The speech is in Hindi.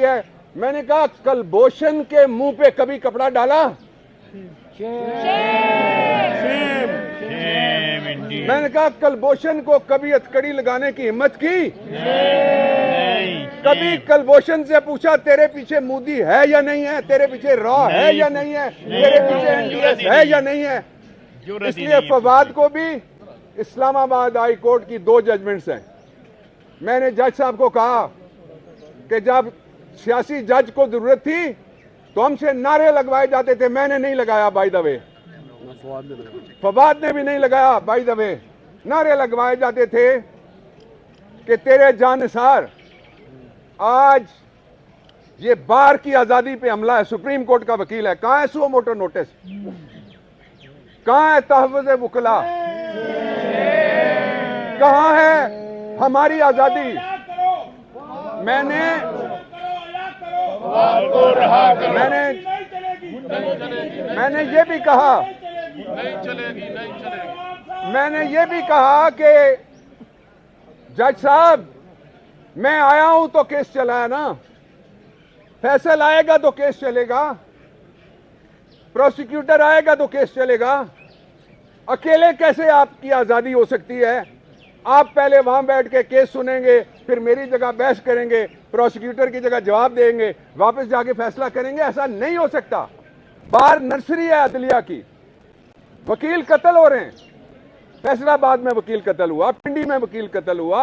है। मैंने कहा कलभूषण के मुंह पे कभी कपड़ा डाला? मैंने कहा कलभूषण को कभी हथकड़ी लगाने की हिम्मत की? कभी कलभूषण से पूछा तेरे पीछे मोदी है या नहीं है, तेरे पीछे रॉ है या नहीं है, तेरे पीछे एनडीएस है या नहीं है? इसलिए फवाद को भी इस्लामाबाद हाई कोर्ट की 2 जजमेंट्स हैं। मैंने जज साहब को कहा कि जब सियासी जज को जरूरत थी तो हमसे नारे लगवाए जाते थे, मैंने नहीं लगाया बाय द वे, फवाद ने भी नहीं लगाया बाय द वे। नारे लगवाए जाते थे कि तेरे जानसार आज ये बार की आजादी पे हमला है। सुप्रीम कोर्ट का वकील है, कहां है सो मोटो नोटिस, कहां है तहफ़्फ़ुज़ वकला, कहां है हमारी आजादी? मैंने ये भी कहा, मैंने ये भी कहा कि जज साहब मैं आया हूं तो केस चला है ना, फैसल आएगा तो केस चलेगा, प्रोसिक्यूटर आएगा तो केस चलेगा। अकेले कैसे आपकी आजादी हो सकती है? आप पहले वहां बैठ के केस सुनेंगे, फिर मेरी जगह बहस करेंगे, प्रोसिक्यूटर की जगह जवाब देंगे, वापस जाके फैसला करेंगे? ऐसा नहीं हो सकता। बार नर्सरी है अदलिया की, वकील कत्ल हो रहे हैं। फैसलाबाद में वकील कत्ल हुआ, पिंडी में वकील कत्ल हुआ।